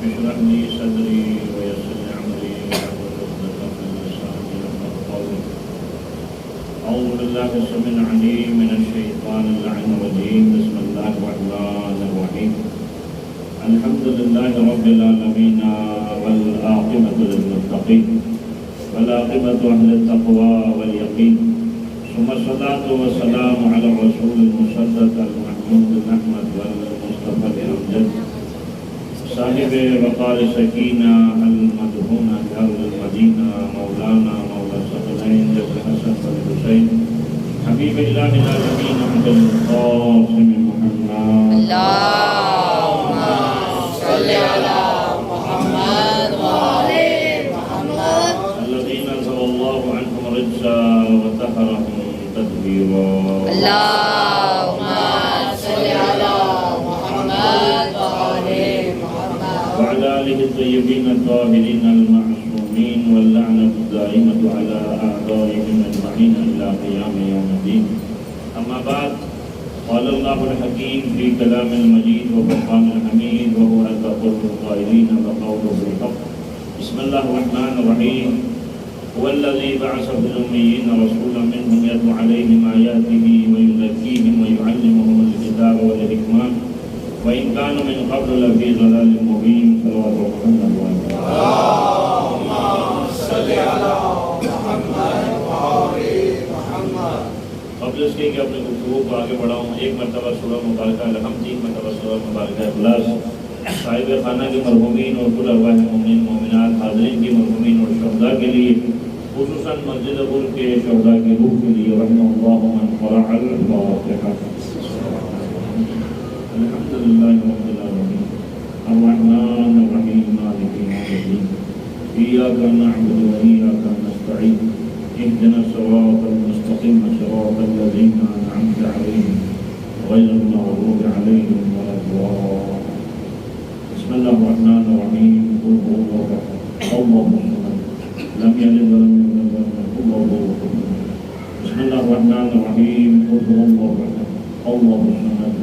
اشرح لي صدري ويسر لي امري واحلل عقدة من لساني يفقهوا قولي. اعوذ بالله السميع العليم من الشيطان اللعين الرجيم. بسم الله الرحمن الرحيم. الحمد لله رب العالمين والعاقبة للمتقين والعاقبة أهل التقوى واليقين. ثم الصلاة والسلام على الرسول المصدق المحمود الأحمد والمصطفى الأمجد صاحب وقار سكينة المدهون بأرض المدينة مولانا مولى الثقلين ابن الحسن والحسين حبيب الله العالمين عبد القاسم محمد. اللهم صل على محمد وآل محمد الذين أذهب الله عنهم الرجس وطهرهم تطهيرا. اللهم صل على محمد وآل محمد وعلى آله الطيبين الطاهرين المعصومين واللعنة الدائمة على أعدائهم أجمعين إلى قيام يوم الدين. أما بعد، قال الله الحكيم في كلام المجيد وفرقان الحميد وهو أصدق القائلين وقوله الحق. بسم الله الرحمن الرحيم. هو الذي بعث في الأميين رسولا منهم يتلو عليهم آياته ويزكيهم ويعلمهم الكتاب والحكمة وإن كانوا من قبل لفي ضلال مبين. صلوات محمد اللهم صل على محمد وآل محمد. قبل اس کے کہ اپنے گفتگو کو آگے بڑھاؤں، ایک مرتبہ سورہ مبارکہ الحمد، ایک مرتبہ سورہ مبارکہ اخلاص، صاحب خانہ کے مرحومین اور کل ارواح مومنین مومنات حاضرین کی مرحومین اور شہداء کے لیے، خصوصاً مسجد ابر کے شہداء کی روح کے لیے رحمہ اللہ من قرأ الفاتحہ. الحمدللہ رب العالمین الرحمن الرحیم مالک یوم الدین ایاک نعبد و ایاک نستعین اهدنا الصراط المستقيم صراط الذين أنعمت عليهم غير المغضوب عليهم ولا الضالين. بسم الله الرحمن الرحيم. قل هو الله أحد الله الصمد لم يلد ولم يولد ولم يكن له كفوا أحد. بسم الله الرحمن الرحيم. قل هو الله أحد الله الصمد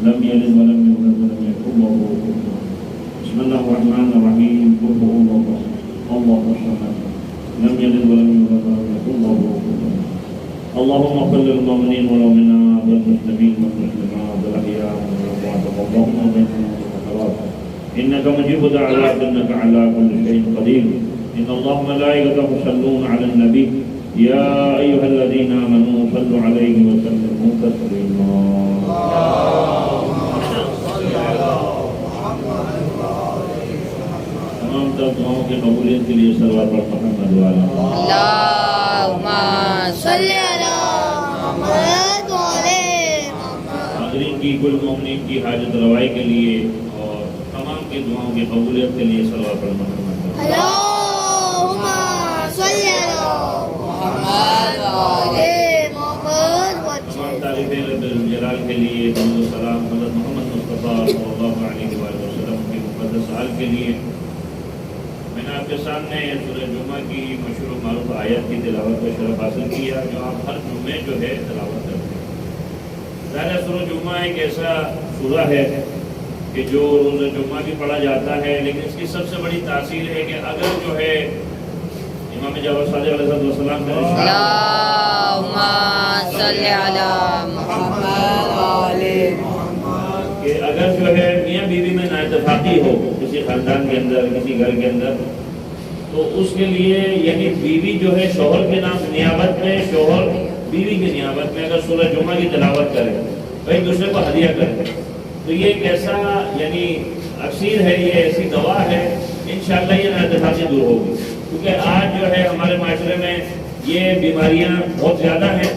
لم يلد ولم يولد ولم يكن له كفوا أحد. بسم الله الرحمن الرحيم. قل هو الله أحد الله الصمد لم يلد ولم يولد ولم يكن له كفوا أحد. اللهم اغفر للمؤمنين والمؤمنات والمسلمين والمسلمات والأحياء والأموات اللهم بينهم والخيرات إنك مجيب دعوات إنك على كل شيء قدير. إن الله ملائكته يصلون على النبي يا أيها الذين آمنوا صلوا عليه وسلموا تسليما. تمام دعاؤں کی قبولیت کے لیے صلوات پر محمد والا. اللهم صل على محمد وآل محمد. حاضرین کی کل مومنین کی حاجت روائی کے لیے اور تمام کی دعاؤں کی قبولیت کے لیے صلوات پر محمد والا. اللهم صل على محمد وآل محمد. تمام تعریفیں رب الجلال کے لیے درود و سلام حضرت محمد مصطفیٰ صلی اللہ علیہ وآلہ وسلم کے مقدس حال کے لیے. میں نے آپ کے سامنے سورہ جمعہ کی مشہور و معروف آیت کی تلاوت کا شرف حاصل کیا جو آپ ہر جمعے جو ہے تلاوت کرتے ہیں. ظاہر سورہ جمعہ ایک ایسا سورہ ہے کہ جو روز جمعہ بھی پڑھا جاتا ہے، لیکن اس کی سب سے بڑی تاثیر ہے کہ اگر جو ہے امام جعفر صادق علیہ السلام کا اللهم صل على محمد وآل محمد. کہ اگر جو ہے میاں بیوی میں نااتفاقی ہو کسی خاندان کے اندر کسی گھر کے اندر، تو اس کے لیے یعنی بیوی جو ہے شوہر کے نام نیابت میں، شوہر بیوی کی نیابت میں اگر سورہ جمعہ کی تلاوت کرے تو ایک دوسرے کو ہدیہ کرے، تو یہ ایک ایسا یعنی اکسیر ہے، یہ ایسی دوا ہے، انشاءاللہ یہ نااتفاقی دور ہوگی. کیونکہ آج جو ہے ہمارے معاشرے میں یہ بیماریاں بہت زیادہ ہیں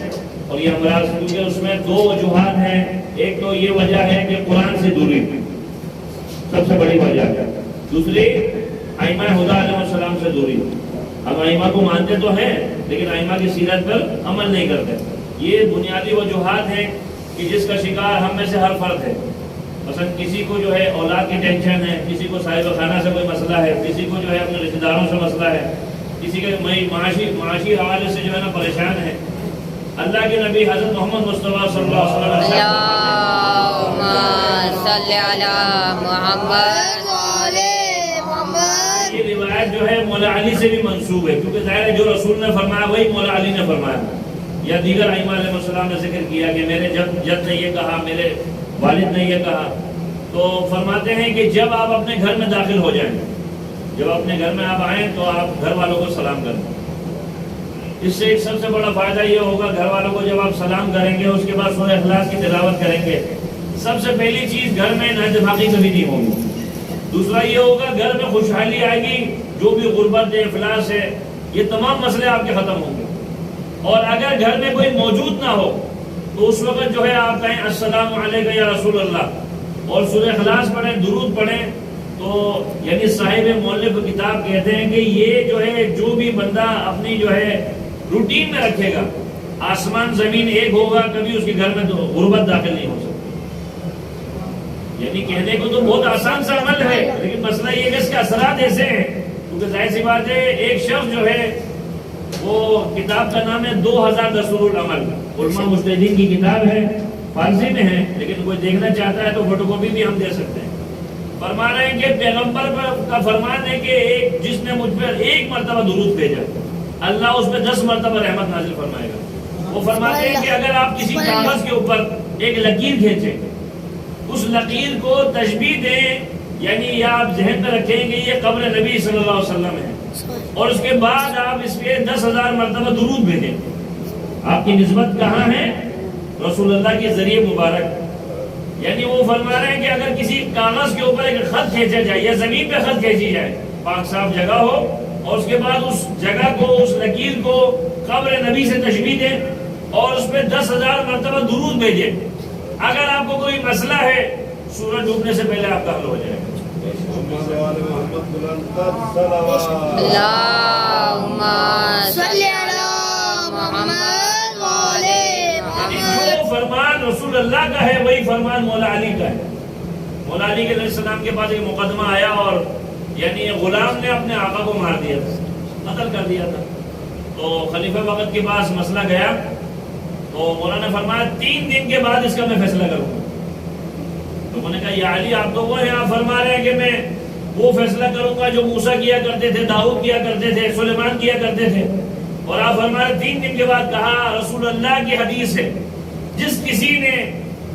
اور یہ امراض، کیونکہ اس میں دو وجوہات ہیں. ایک تو یہ وجہ ہے کہ قرآن سے دوری سب سے بڑی وجہ ہے، دوسری ائمہ ہدیٰ علیہ السلام سے دوری. ہم ائمہ کو مانتے تو ہیں لیکن ائمہ کی سیرت پر عمل نہیں کرتے. یہ بنیادی وجوہات ہیں کہ جس کا شکار ہم میں سے ہر فرد ہے. مثلا کسی کو جو ہے اولاد کی ٹینشن ہے، کسی کو صاحب خانہ سے کوئی مسئلہ ہے، کسی کو جو ہے اپنے رشتہ داروں سے مسئلہ ہے، کسی کے معاشی حوالے سے جو ہے نا پریشان ہے. اللہ کے نبی حضرت محمد مصطفیٰ صلی اللہ علیہ وسلم اللهم صل على محمد وآل مولا علی سے بھی منسوب ہے، کیونکہ ظاہر ہے جو رسول نے فرمایا وہی مولا علی نے فرمایا، یا دیگر ائمہ علیہ السلام نے ذکر کیا کہ میرے جد نے یہ کہا، میرے والد نے یہ کہا. تو فرماتے ہیں کہ جب آپ اپنے گھر میں داخل ہو جائیں، جب اپنے گھر میں آپ آئیں تو آپ گھر والوں کو سلام کریں. اس سے ایک سب سے بڑا فائدہ یہ ہوگا، گھر والوں کو جب آپ سلام کریں گے اس کے بعد سورہ اخلاص کی تلاوت کریں گے، سب سے پہلی چیز گھر میں نااتفاقی کبھی نہیں ہوگی. دوسرا یہ ہوگا گھر میں خوشحالی آئے گی، جو بھی غربت ہے، افلاس ہے، یہ تمام مسئلے آپ کے ختم ہوں گے. اور اگر گھر میں کوئی موجود نہ ہو تو اس وقت جو ہے آپ کہیں السلام علیکم یا رسول اللہ اور سورہ اخلاص پڑھیں، درود پڑھیں. تو یعنی صاحب مؤلف کتاب کہتے ہیں کہ یہ جو ہے جو بھی بندہ اپنی جو ہے روٹین میں رکھے گا، آسمان زمین ایک ہوگا، کبھی اس کے گھر میں غربت داخل نہیں ہو سکتی. یعنی کہنے کو تو بہت آسان سا عمل ہے، لیکن مسئلہ یہ ہے کہ اس کے اثرات ایسے ہیں. کیونکہ ظاہر سی بات ہے، ایک شخص جو ہے وہ کتاب کا نام ہے 2000 دستور العمل، علماء مجتہدین کی کتاب ہے، فارسی میں ہے، لیکن کوئی دیکھنا چاہتا ہے تو فوٹو کاپی بھی ہم دے سکتے ہیں. فرما رہے ہیں کہ پیغمبر کا فرمان ہے کہ جس نے مجھ پر ایک مرتبہ درود بھیجا، اللہ اس پہ 10 مرتبہ رحمت نازل فرمائے گا. وہ فرماتے ہیں کہ اگر آپ کسی کاغذ کے اوپر ایک لکیر کھینچیں، اس لکیر کو تشبیہ دیں، یعنی یا آپ ذہن میں رکھیں کہ یہ قبر نبی صلی اللہ علیہ وسلم ہے، اور اس کے بعد آپ اس پہ 10,000 مرتبہ درود بھیجیں. آپ کی نسبت کہاں ہے؟ رسول اللہ کے ذریعے مبارک. یعنی وہ فرما رہے ہیں کہ اگر کسی کاغذ کے اوپر ایک خط کھینچا جائے یا زمین پہ خط کھینچی جائے، پاک صاف جگہ ہو، اور اس کے بعد اس جگہ کو، اس لکیر کو قبر نبی سے تشبیہ دیں اور اس پہ 10,000 مرتبہ درود بھیجیں. اگر آپ کو کوئی مسئلہ ہے، سورج ڈوبنے سے پہلے آپ کا حل ہو جائے گا. اللہم صلی علی محمد وعلی محمد. جو فرمان رسول اللہ کا ہے وہی فرمان مولا علی کا ہے. مولا علی علیہ السلام کے پاس ایک مقدمہ آیا اور یعنی غلام نے اپنے آقا کو مار دیا تھا، قتل کر دیا تھا. تو خلیفہ وقت کے پاس مسئلہ گیا تو مولانا نے فرمایا 3 دن کے بعد اس کا میں فیصلہ کروں گا. تو انہوں نے کہا یا علی آپ تو وہ ہیں، آپ فرما رہے ہیں کہ میں وہ فیصلہ کروں گا جو موسیٰ کیا کرتے تھے، داؤد کیا کرتے تھے، سلیمان کیا کرتے تھے، اور آپ فرما رہے 3 دن کے بعد. کہا رسول اللہ کی حدیث ہے جس کسی نے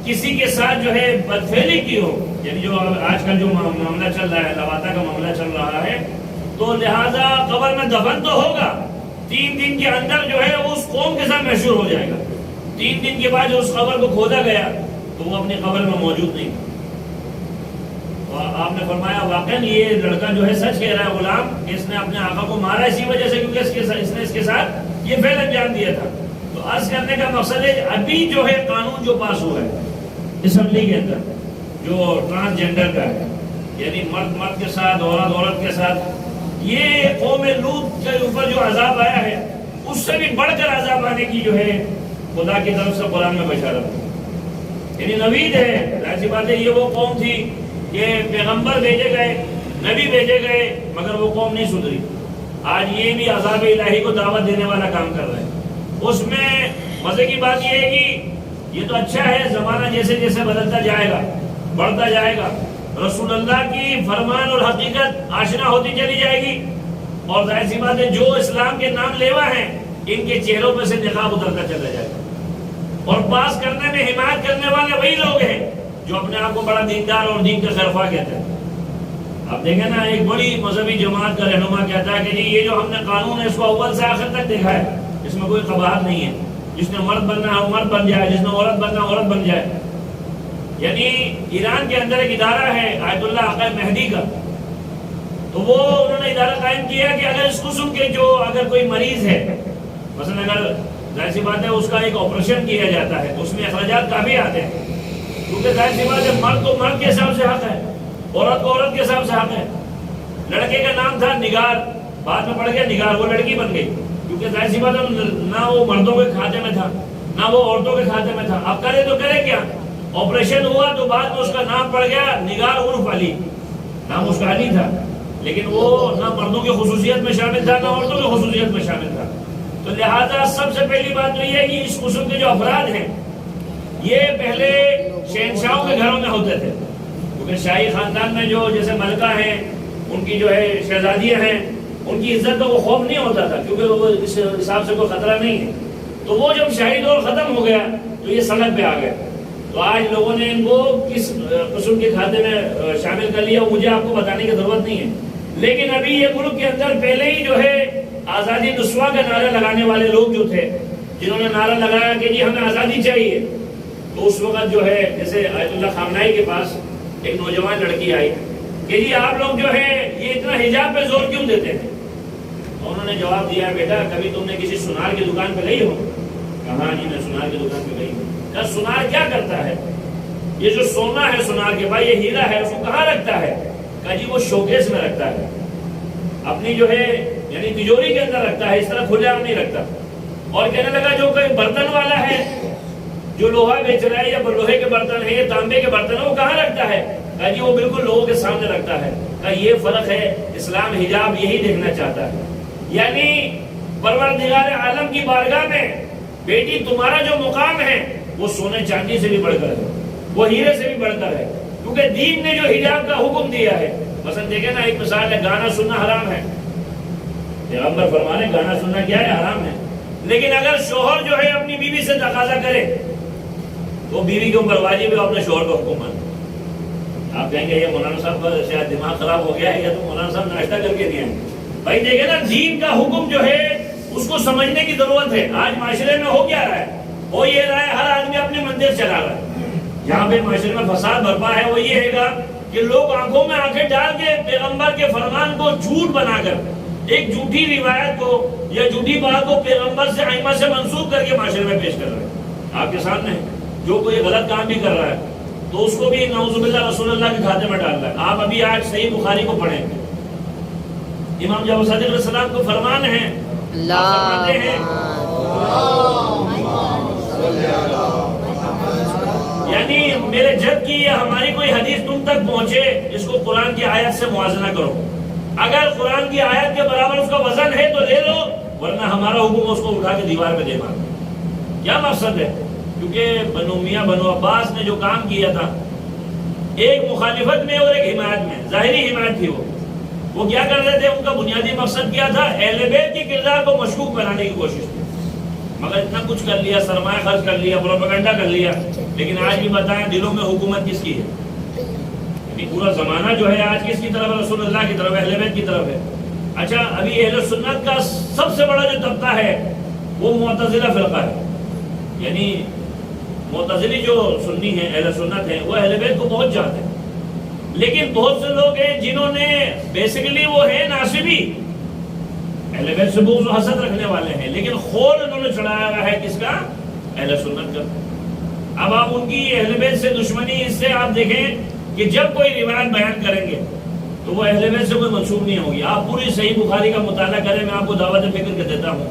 کسی کے ساتھ جو ہے بدفعلی کی ہو، یعنی جو آج کل جو معاملہ چل رہا ہے، لواطا کا معاملہ چل رہا ہے، تو لہذا قبر میں دفن تو ہوگا، 3 دن کے اندر جو ہے اس قوم کے ساتھ مشہور ہو جائے گا. 3 دن کے بعد جو اس قبر کو کھودا گیا تو وہ اپنی قبر میں موجود نہیں. آپ نے فرمایا واقعاً یہ لڑکا جو ہے سچ کہہ رہا ہے، غلام، اس نے اپنے آقا کو مارا اسی وجہ سے کیونکہ اس نے اس کے ساتھ یہ فعل انجام دیا تھا. تو عرض کرنے کا مقصد ہے ابھی جو ہے قانون جو پاس ہوا ہے اسمبلی کے اندر جو ٹرانسجینڈر کا ہے، یعنی مرد مرد کے ساتھ، عورت عورت کے ساتھ، یہ قوم لوط کے اوپر جو عذاب آیا ہے اس سے بھی بڑھ کر عذاب آنے کی جو ہے خدا کی طرف سے قرآن میں بشارت ہے، یعنی نوید ہے. ایسی بات ہے، یہ وہ قوم تھی کہ پیغمبر بھیجے گئے، نبی بھیجے گئے، مگر وہ قوم نہیں سدھری. آج یہ بھی عذاب الہی کو دعوت دینے والا کام کر رہے ہیں. اس میں مزے کی بات یہ ہے کہ یہ تو اچھا ہے، زمانہ جیسے جیسے بدلتا جائے گا، بڑھتا جائے گا، رسول اللہ کی فرمان اور حقیقت آشنا ہوتی چلی جائے گی، اور ظاہر سی بات ہے جو اسلام کے نام لیوا ہیں ان کے چہروں پہ سے نقاب اترتا چلا جائے گا. اور پاس کرنے میں حمایت کرنے والے وہی لوگ ہیں جو اپنے آپ کو بڑا دیندار اور دین کا خیرخواہ کہتے ہیں. اب دیکھیں نا، ایک بڑی مذہبی جماعت کا رہنما کہتا ہے کہ جی یہ جو ہم نے قانون ہے اس کو اول سے آخر تک دیکھا ہے، اس میں کوئی قباحت نہیں ہے، جس نے مرد بننا ہے وہ مرد بن جائے، جس نے عورت بننا ہے عورت بن جائے. یعنی ایران کے اندر ایک ادارہ ہے آیت اللہ عقائد مہدی کا، تو وہ انہوں نے ادارہ قائم کیا کہ اگر اس قسم کے جو اگر کوئی مریض ہے، مثلا اگر ظاہر سی بات ہے اس کا ایک آپریشن کیا جاتا ہے تو اس میں اخراجات کافی آتے ہیں، کیونکہ ظاہر سی بات ہے مرد کو مرد کے حساب سے حق ہے، عورت کو عورت کے حساب سے حق ہے. لڑکے کا نام تھا نگار، بعد میں پڑ گیا نگار، وہ لڑکی بن گئی، کیونکہ ظاہر سی بات ہے نہ وہ مردوں کے کھاتے میں تھا نہ وہ عورتوں کے کھاتے میں تھا. اب کرے تو کرے کیا؟ آپریشن ہوا تو بعد میں اس کا نام پڑ گیا نگار عرف علی، نام اس کا علی تھا، لیکن وہ نہ مردوں کی خصوصیت میں شامل تھا نہ عورتوں کی خصوصیت میں شامل تھا. تو لہٰذا سب سے پہلی بات تو یہ ہے کہ اس قسم کے جو افراد ہیں یہ پہلے شہنشاہوں کے گھروں میں ہوتے تھے، کیونکہ شاہی خاندان میں جو جیسے ملکہ ہیں، ان کی جو ہے شہزادیاں ہیں، ان کی عزت کا وہ خوف نہیں ہوتا تھا، کیونکہ وہ اس حساب سے کوئی خطرہ نہیں ہے. تو وہ جب شاہی دور ختم ہو گیا تو یہ سڑک پہ آ گئے. تو آج لوگوں نے ان کو کس قسم کے کھاتے میں شامل کر لیا مجھے آپ کو بتانے کی ضرورت نہیں ہے. لیکن ابھی یہ ملک کے اندر پہلے ہی جو ہے آزادی نسواں کا نعرہ لگانے والے لوگ جو تھے، جنہوں نے نعرہ لگایا کہ جی ہمیں آزادی چاہیے، تو اس وقت جو ہے جیسے آیت اللہ خامنائی کے پاس ایک نوجوان لڑکی آئی کہ جی آپ لوگ جو ہے یہ اتنا حجاب پہ زور کیوں دیتے ہیں؟ انہوں نے جواب دیا بیٹا کبھی تم نے کسی سونار کی دکان پہ گئی ہو؟ کہا جی میں سونار کی دکان پہ گئی ہوں. کہا سونار کیا کرتا ہے؟ یہ جو سونا ہے سونار کے بعد یہ ہیرا ہے اس کو کہاں رکھتا ہے؟ کہا جی وہ شوکیس میں رکھتا ہے، اپنی جو ہے یعنی تجوری کے اندر رکھتا ہے، اس طرح کھلے عام نہیں رکھتا. اور کہنے لگا جو کوئی برتن والا ہے جو لوہا بیچ رہا ہے یا لوہے کے برتن ہے یا تانبے کے برتن ہے وہ کہاں رکھتا ہے؟ کہا جی وہ بالکل لوگوں کے سامنے رکھتا ہے. کہا یہ فرق ہے، اسلام حجاب یہی دیکھنا چاہتا ہے. یعنی پروردگار عالم کی بارگاہ میں بیٹی تمہارا جو مقام ہے وہ سونے چاندی سے بھی بڑھ کر ہے، وہ ہیرے سے بھی بڑھ کر ہے، کیونکہ دین نے جو حجاب کا حکم دیا ہے. مثلا دیکھیں نا ایک مثال ہے، گانا سننا حرام ہے، پیغمبر فرمانے گانا سننا کیا ہے؟ حرام ہے. لیکن اگر شوہر جو ہے اپنی بیوی سے تقاضا کرے تو بیوی کے اوپر واجب ہے اپنے شوہر کا حکم مانے. آپ کہیں گے یہ مولانا صاحب کا شاید دماغ خراب ہو گیا ہے یا تو مولانا صاحب ناشتہ کر کے نہیں آئے. بھائی دیکھیں نا دین کا حکم جو ہے اس کو سمجھنے کی ضرورت ہے. آج معاشرے میں ہو کیا رہا ہے؟ وہ یہ رہا ہے ہر آدمی اپنے مندر چلا رہا ہے. جہاں پہ معاشرے میں فساد برپا ہے وہ یہ ہے گا کہ لوگ آنکھوں میں آنکھیں ڈال کے پیغمبر کے فرمان کو جھوٹ بنا کر ایک جھوٹی روایت کو یا جھوٹی بات کو پیغمبر سے ائمہ سے منسوب کر کے معاشرے میں پیش کر رہے ہیں. آپ کے سامنے جو کوئی غلط کام بھی کر رہا ہے تو اس کو بھی نعوذ باللہ رسول اللہ کے کھاتے میں ڈال رہا ہے. آپ ابھی آج صحیح بخاری کو پڑھیں، امام جعفر صادق علیہ السلام کو فرمان ہے، فرماتے ہیں یعنی میرے جب کی یا ہماری کوئی حدیث تم تک پہنچے اس کو قرآن کی آیت سے موازنہ کرو. اگر قرآن کی آیت کے برابر اس کا وزن ہے تو لے لو، ورنہ ہمارا حکم اس کو اٹھا کے دیوار پہ دے مارو. کیا مقصد ہے؟ کیونکہ بنو میاں بنو عباس نے جو کام کیا تھا ایک مخالفت میں اور ایک حمایت میں، ظاہری حمایت تھی. وہ کیا کر رہے تھے؟ ان کا بنیادی مقصد کیا تھا؟ اہل بیت کے کردار کو مشکوک بنانے کی کوشش تھی. مگر اتنا کچھ کر لیا، سرمایہ خرچ کر لیا، پروپیگنڈا کر لیا. لیکن آج بھی بتائیں دلوں میں حکومت کس کی ہے؟ پورا زمانہ جو ہے آج کس کی طرف ہے؟ رسول اللہ کی طرف، اہل بیت کی طرف ہے. اچھا ابھی اہل سنت کا سب سے بڑا جو طبقہ ہے وہ معتزلہ فرقہ ہے. یعنی معتزلی جو سنی ہیں اہل سنت ہیں وہ اہل بیت کو بہت جانتے ہیں. لیکن بہت سے لوگ ہیں جنہوں نے بیسیکلی وہ ہیں ناصبی، اہل بیت سے بغض و حسد رکھنے والے ہیں، لیکن خول انہوں نے چڑھایا ہوا ہے کس کا؟ اہل سنت کا. اب آپ ان کی اہل بیت سے دشمنی اس سے آپ دیکھیں کہ جب کوئی روایت بیان کریں گے تو وہ اہل بیت سے کوئی منسوب نہیں ہوگی. آپ پوری صحیح بخاری کا مطالعہ کریں، میں آپ کو دعوت فکر کے دیتا ہوں،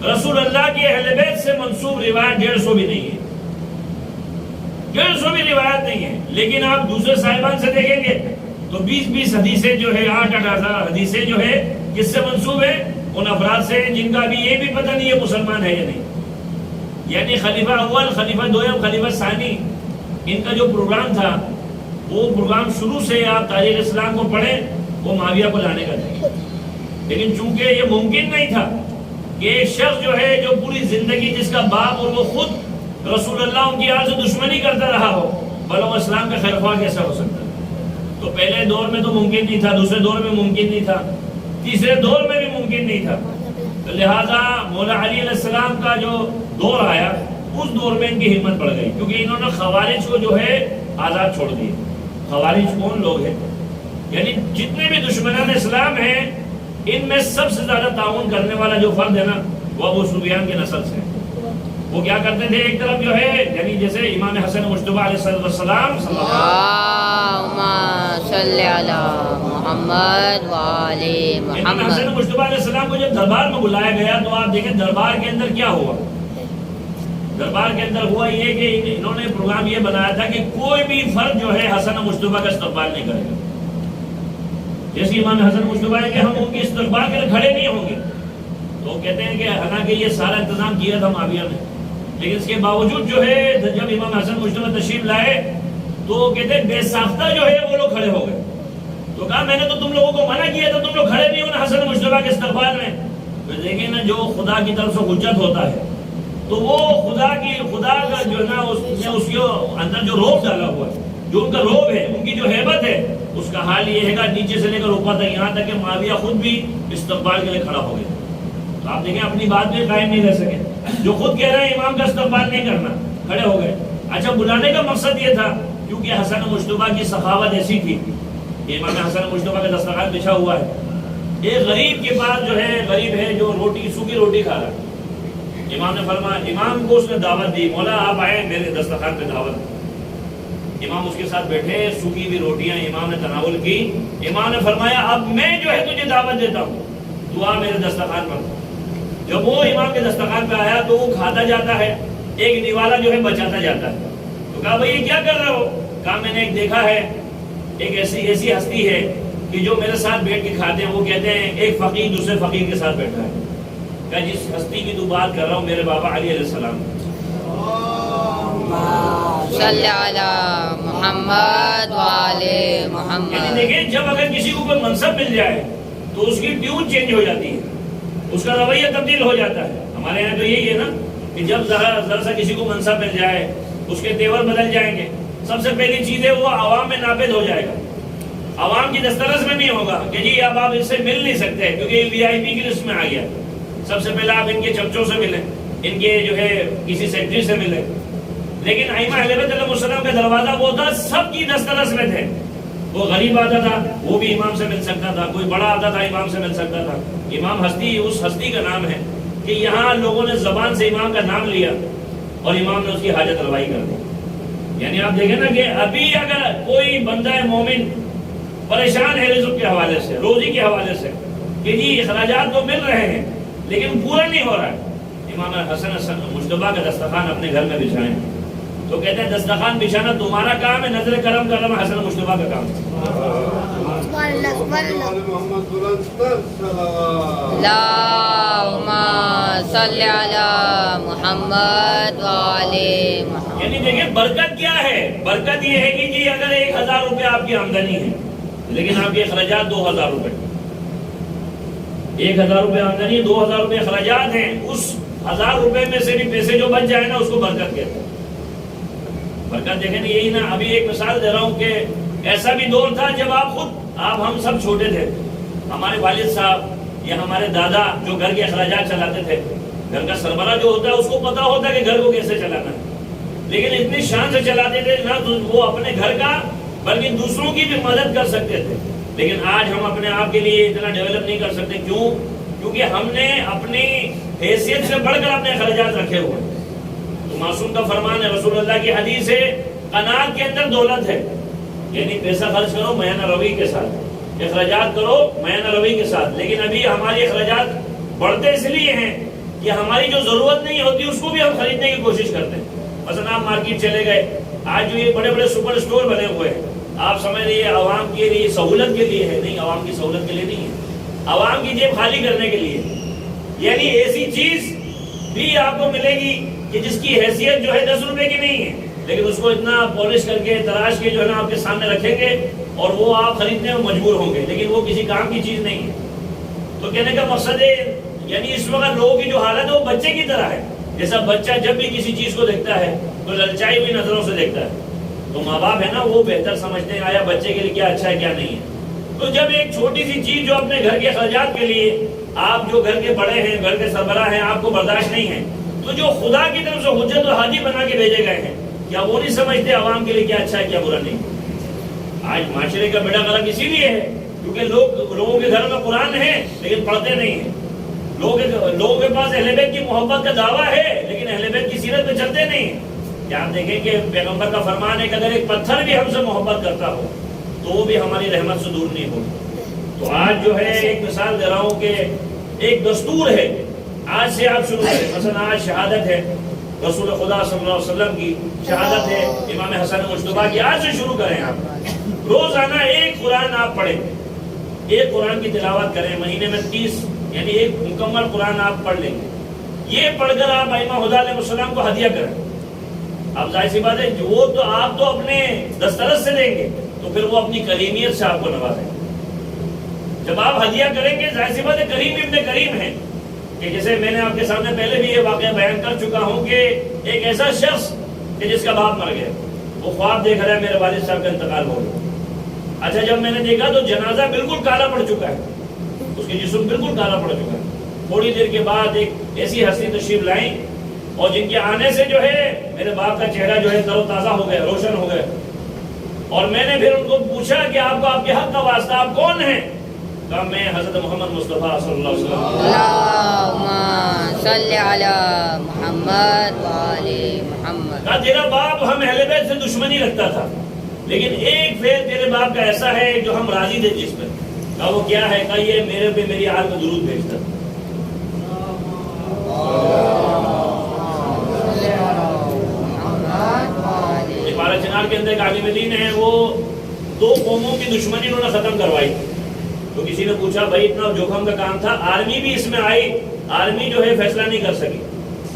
رسول اللہ کی اہل بیت سے منسوب روایت 150 بھی نہیں ہے، 150 بھی روایت نہیں ہے. لیکن آپ دوسرے صاحبان سے دیکھیں گے تو 20 حدیثیں جو ہے 8,000 حدیثیں جو ہے کس سے منسوب ہے؟ ان افراد سے جن کا بھی یہ بھی پتہ نہیں ہے مسلمان ہے یا نہیں. یعنی خلیفہ اول، خلیفہ دوم، خلیفہ ثانی، ان کا جو پروگرام تھا وہ پروگرام شروع سے آپ تاریخ اسلام کو پڑھیں وہ معاویہ کو لانے کا تھا. لیکن چونکہ یہ ممکن نہیں تھا کہ ایک شخص جو ہے جو پوری زندگی جس کا باپ اور وہ خود رسول اللہ ان کی آل سے دشمنی کرتا رہا ہو، بھلا وہ اسلام کا خیر خواہ کیسا ہو سکتا؟ تو پہلے دور میں تو ممکن نہیں تھا، دوسرے دور میں ممکن نہیں تھا، تیسرے دور میں بھی ممکن نہیں تھا. تو لہٰذا مولا علی علیہ السلام کا جو دور آیا اس دور میں ان کی ہمت بڑھ گئی، کیونکہ انہوں نے خوارج کو جو ہے آزاد چھوڑ دیے. خوارج کون لوگ ہیں؟ یعنی جتنے بھی دشمنان اسلام ہیں ان میں سب سے زیادہ تعاون کرنے والا جو فرد ہے نا وہ ابو سفیان کے نسل سے. وہ کیا کرتے تھے؟ ایک طرف جو ہے یعنی جیسے امام حسن مجتبی علیہ السلام اللہم صلی علی محمد وآل امام محمد. حسن مجتبی علیہ السلام کو جب دربار میں بلایا گیا تو آپ دیکھیں دربار کے اندر کیا ہوا. دربار کے اندر ہوا یہ کہ انہوں نے پروگرام یہ بنایا تھا کہ کوئی بھی فرد جو ہے حسن مجتبی کا استقبال نہیں کرے گا. جیسے امام حسن مجتبی کہ ہم ان کے استقبال کے لیے کھڑے نہیں ہوں گے. تو کہتے ہیں کہ حالانکہ یہ سارا انتظام کیا تھا معاویہ نے، لیکن اس کے باوجود جو ہے جب امام حسن مجتبی تشریف لائے تو کہتے ہیں بے ساختہ جو ہے وہ لوگ کھڑے ہو گئے. تو کہا میں نے تو تم لوگوں کو منع کیا تھا، تم لوگ کھڑے نہیں ہو نا حسن مجتبیٰ کے استقبال میں. تو دیکھیں نا جو خدا کی طرف سے حجت ہوتا ہے تو وہ خدا کا جو ہے نا اس کے اندر جو روب ڈالا ہوا ہے، جو ان کا روب ہے، ان کی جو ہیبت ہے، اس کا حال یہ ہے گا نیچے سے لے کر اوپر تک، یہاں تک کہ معاویہ خود بھی استقبال کے لیے کھڑا ہو گیا. تو آپ دیکھیں اپنی بات میں قائم نہیں رہ سکے، جو خود کہہ رہے ہیں امام کا استقبال نہیں کرنا، کھڑے ہو گئے. اچھا بلانے کا مقصد یہ تھا کیونکہ حسن مجتبیٰ کی سخاوت ایسی تھی کہ امام حسن مجتبیٰ کا دسترخوان بچھا ہوا ہے، ایک غریب کے پاس جو ہے، غریب ہے جو روٹی سوکھی روٹی کھا رہا ہے. امام نے فرمایا، امام کو اس نے دعوت دی، مولا آپ آئے میرے دسترخوان پہ دعوت. امام اس کے ساتھ بیٹھے، سوکھی ہوئی روٹیاں امام نے تناول کی. امام نے فرمایا اب میں جو ہے تجھے دعوت دیتا ہوں، تو آ میرے دسترخوان پر. جب وہ امام کے دسترخوان پہ آیا تو وہ کھاتا جاتا ہے، ایک نوالا جو ہے بچاتا جاتا ہے. تو کہا بھائی یہ کیا کر رہے ہو؟ کہا میں نے ایک دیکھا ہے، ایک ایسی ہستی ہے کہ جو میرے ساتھ بیٹھ کے کھاتے ہیں، وہ کہتے ہیں ایک فقیر دوسرے فقیر کے ساتھ بیٹھا ہے. کہ جس ہستی کی تو بات کر رہا ہوں میرے بابا علی علیہ السلام. صلی علی محمد وعلی محمد. یعنی دیکھیں جب اگر کسی کو کوئی منصب مل جائے تو اس کی ٹیون چینج ہو جاتی ہے، اس کا رویہ تبدیل ہو جاتا ہے. ہمارے یہاں تو یہی ہے نا کہ جب ذرا سا کسی کو منصب مل جائے اس کے تیور بدل جائیں گے. سب سے پہلی چیز ہے وہ عوام میں نافذ ہو جائے گا، عوام کی دسترس میں نہیں ہوگا کہ جی اب آپ اس سے مل نہیں سکتے کیونکہ یہ وی آئی پی کی لسٹ میں آ گیا. سب سے پہلے آپ ان کے چمچوں سے ملیں، ان کے جو ہے کسی سیکرٹری سے ملیں. لیکن ائمہ اہل بیت علیہ السلام کا دروازہ وہ تھا، سب کی دسترس میں تھے. وہ غریب آتا تھا وہ بھی امام سے مل سکتا تھا، کوئی بڑا آتا تھا امام سے مل سکتا تھا. امام ہستی اس ہستی کا نام ہے کہ یہاں لوگوں نے زبان سے امام کا نام لیا اور امام نے اس کی حاجت روائی کر دی. یعنی آپ دیکھیں نا کہ ابھی اگر کوئی بندہ مومن پریشان ہے رزق کے حوالے سے، روزی کے حوالے سے، کہ جی اخراجات تو مل رہے ہیں لیکن پورا نہیں ہو رہا ہے، امام حسن مجتبیٰ کا دسترخوان اپنے گھر میں بچھائیں. تو کہتے ہیں دسترخوان بچھانا تمہارا کام ہے، نظر کرم کرنا حسن مجتبیٰ کا کام ہے. اللہم صلی علی محمد وعلی محمد. یعنی دیکھیں برکت کیا ہے؟ برکت یہ ہے کہ جی اگر 1000 روپے آپ کی آمدنی ہے لیکن آپ کے اخراجات 2000 روپے، 1000 روپے آمدنی، 2000 روپے اخراجات ہیں، اس 1000 روپے میں سے بھی پیسے جو بچ جائے نا اس کو برکت کہتے ہیں. برکت دیکھیں یہی نا. ابھی ایک مثال دے رہا ہوں کہ ایسا بھی دور تھا جب ہم سب چھوٹے تھے، ہمارے والد صاحب یا ہمارے دادا جو گھر کے اخراجات چلاتے تھے، گھر کا سربراہ جو ہوتا ہے اس کو پتا ہوتا ہے کہ گھر کو کیسے چلانا ہے، لیکن اتنی شان سے چلاتے تھے نہ وہ اپنے گھر کا بلکہ دوسروں کی بھی مدد کر سکتے تھے. لیکن آج ہم اپنے آپ کے لیے اتنا ڈیولپ نہیں کر سکتے. کیوں؟ کیونکہ ہم نے اپنی حیثیت سے بڑھ کر اپنے اخراجات رکھے ہوئے. تو معصوم کا فرمان ہے، رسول اللہ کی حدیث ہے، قناعت کے اندر دولت ہے. یعنی پیسہ خرچ کرو میانہ روی کے ساتھ، اخراجات کرو میانہ روی کے ساتھ. لیکن ابھی ہمارے اخراجات بڑھتے اس لیے ہیں کہ ہماری جو ضرورت نہیں ہوتی اس کو بھی ہم خریدنے کی کوشش کرتے ہیں. مثلا آپ مارکیٹ چلے گئے، آج جو یہ بڑے بڑے سپر اسٹور بنے ہوئے ہیں، آپ سمجھ رہیے عوام کے لیے سہولت کے لیے ہے، نہیں، عوام کی سہولت کے لیے نہیں ہے، عوام کی جیب خالی کرنے کے لیے. یعنی ایسی چیز بھی آپ کو ملے گی کہ جس کی حیثیت جو ہے 10 روپے کی نہیں ہے، لیکن اس کو اتنا پالش کر کے تراش کے جو ہے نا آپ کے سامنے رکھیں گے اور وہ آپ خریدنے میں مجبور ہوں گے، لیکن وہ کسی کام کی چیز نہیں ہے. تو کہنے کا مقصد ہے یعنی اس وقت لوگوں کی جو حالت ہے وہ بچے کی طرح ہے. جیسا بچہ جب بھی کسی چیز کو دیکھتا ہے تو للچائی ہوئی نظروں سے دیکھتا ہے. تو ماں باپ ہے نا وہ بہتر سمجھتے ہیں آیا بچے کے لیے کیا اچھا ہے کیا نہیں ہے. تو جب ایک چھوٹی سی چیز جو اپنے گھر کے اخراجات کے لیے آپ جو گھر کے بڑے ہیں، گھر کے سربراہ ہیں، آپ کو برداشت نہیں ہے، تو جو خدا کی طرف سے حجت و حاجی بنا کے بھیجے گئے ہیں، کیا وہ نہیں سمجھتے عوام کے لیے کیا اچھا ہے کیا برا نہیں؟ آج معاشرے کا بیڑا غرق اسی لیے ہے کیونکہ لوگوں کے گھر میں قرآن ہے لیکن پڑھتے نہیں ہیں. لوگوں کے پاس اہل بیت کی محبت کا دعویٰ ہے لیکن اہل بیت کی سیرت پہ چلتے نہیں ہیں. کیا آپ دیکھیں کہ پیغمبر کا فرمان ہے کہ اگر ایک پتھر بھی ہم سے محبت کرتا ہو تو وہ بھی ہماری رحمت سے دور نہیں ہوگا. تو آج جو ہے ایک مثال دے رہا ہوں کہ ایک دستور ہے، آج سے آپ شروع کریں. مثلا آج شہادت ہے رسول خدا صلی اللہ علیہ وسلم کی، شہادت ہے امام حسن مجتبیٰ کی، آج سے شروع کریں. آپ روزانہ ایک قرآن آپ پڑھیں، ایک قرآن کی تلاوت کریں، مہینے میں 30 یعنی ایک مکمل قرآن آپ پڑھ لیں گے. یہ پڑھ کر آپ ائمہ ہدیٰ علیہ السلام کو ہدیہ کریں. اب ظاہر سی بات ہے وہ تو آپ تو اپنے دسترس سے دیں گے تو پھر وہ اپنی کریمیت سے آپ کو نوازیں گے. جب آپ ہدیہ کریں گے ظاہر سی بات ہے کریم ابن کریم ہے کہ جیسے میں نے آپ کے سامنے پہلے بھی یہ واقعہ بیان کر چکا ہوں کہ ایک ایسا شخص کہ جس کا باپ مر گیا، وہ خواب دیکھ رہا ہے میرے والد صاحب کا انتقال ہو گیا۔ اچھا جب میں نے دیکھا تو جنازہ بالکل کالا پڑ چکا ہے، اس کے جسم بالکل کالا پڑ چکا ہے۔ تھوڑی دیر کے بعد ایک ایسی ہستی تشریف لائیں اور جن کے آنے سے جو ہے میرے باپ کا چہرہ جو ہے تر و تازہ ہو گیا، روشن ہو گیا۔ اور میں نے پھر ان کو پوچھا کہ آپ کو آپ کے حق کا واسطہ آپ کون ہیں؟ کہا میں حضرت محمد مصطفیٰ صلی اللہ علیہ وسلم۔ اللہم صلی علی محمد وآل محمد۔ کہا تیرا باپ ہم اہل بیت سے دشمنی رکھتا تھا، لیکن ایک فعل تیرے باپ کا ایسا ہے جو ہم راضی تھے جس پر۔ کہا وہ کیا ہے؟ کہا یہ میرے پہ میری آل میں درود بھیجتا۔ پارا چنار کے اندر ایک عالم دین ہے، وہ دو قوموں کی دشمنی انہوں نے ختم کروائی۔ تو کسی نے پوچھا بھائی اتنا جوخم کا کام تھا، آرمی بھی اس میں آئی، آرمی جو ہے فیصلہ نہیں کر سکی،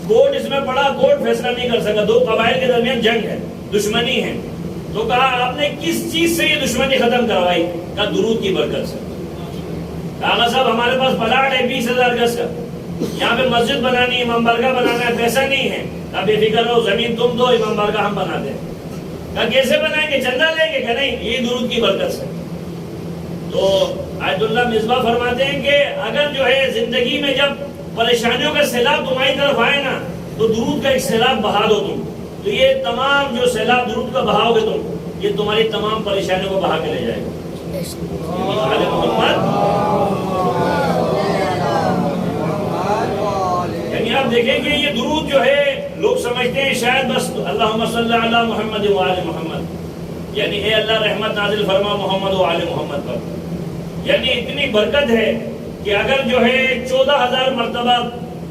کورٹ اس میں پڑا، کورٹ فیصلہ نہیں کر سکا، دو قبائل کے درمیان جنگ ہے، دشمنی ہے۔ تو کہا آپ نے کس چیز سے یہ دشمنی ختم کروائی؟ کہا درود کی برکت سے۔ کہا صاحب ہمارے پاس پلاٹ ہے 20,000 گز کا، یہاں پہ مسجد بنانی، امام بارگاہ بنانا ہے، پیسہ نہیں ہے۔ کہا بے فکر رہو، زمین تم دو، امام بارگاہ ہم بنا دیں۔ کہا کیسے بنائیں گے؟ چندہ لیں گے؟ کہ نہیں، یہ درود کی برکت سے۔ تو آیت اللہ مصباح فرماتے ہیں کہ اگر جو ہے زندگی میں جب پریشانیوں کا سیلاب تمہاری طرف آئے نا تو درود کا ایک سیلاب بہا دو تم، تو یہ تمام جو سیلاب درود کا بہاؤ گے تم، یہ تمہاری تمام پریشانیوں کو بہا کے لے جائے گا۔ آل محمد، یعنی آپ دیکھیں کہ یہ درود جو ہے لوگ سمجھتے ہیں شاید بس اللہم صلی علی محمد و آل محمد، یعنی اے اللہ رحمت نازل فرما محمد و آل محمد پر۔ یعنی اتنی برکت ہے کہ اگر جو ہے 14,000 مرتبہ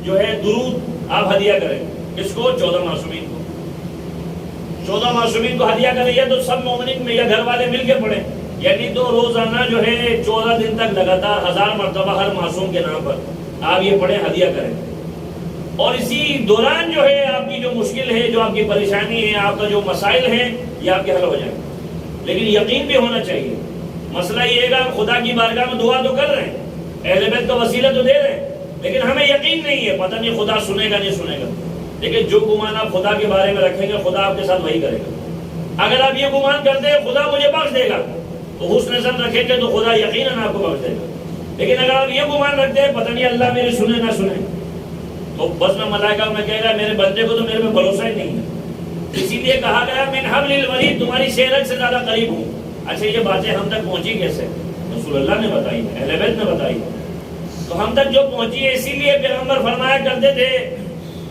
جو ہے درود آپ ہدیہ کریں، کس کو؟ 14 معصومین کو، 14 معصومین کو ہدیہ کریں، یا تو سب مومنین میں یا گھر والے مل کے پڑھیں، یعنی تو روزانہ جو ہے 14 دن تک لگاتار 1000 مرتبہ ہر معصوم کے نام پر آپ یہ پڑھیں، ہدیہ کریں۔ اور اسی دوران جو ہے آپ کی جو مشکل ہے، جو آپ کی پریشانی ہے، آپ کا جو مسائل ہیں، یہ آپ کے حل ہو جائیں۔ لیکن یقین بھی ہونا چاہیے۔ مسئلہ یہ ہے کہ خدا کی بارگاہ میں دعا تو کر رہے ہیں، اہل بیت کا وسیلہ تو دے رہے ہیں، لیکن ہمیں یقین نہیں ہے، پتہ نہیں خدا سنے گا نہیں سنے گا۔ لیکن جو گمان آپ خدا کے بارے میں رکھیں گے خدا آپ کے ساتھ وہی کرے گا۔ اگر آپ یہ گمان کرتے ہیں خدا مجھے بخش دے گا تو حسن ظن رکھیں گے تو خدا یقیناً آپ کو بخش دے گا۔ لیکن اگر آپ یہ گمان رکھتے ہیں پتہ نہیں اللہ میری سنے نہ سنے، تو بس میں ملائکہ میں کہے گا میرے بندے کو تو میرے میں بھروسہ ہی نہیں ہے۔ اسی لیے کہا گیا من حبل الورید، تمہاری شہرت سے زیادہ قریب ہوں۔ اچھا یہ باتیں ہم تک پہنچی کیسے؟ رسول اللہ نے بتائی، اہل بیت نے بتائی۔ تو ہم تک جو پہنچی ہے اسی لیے پیغمبر فرمایا کرتے تھے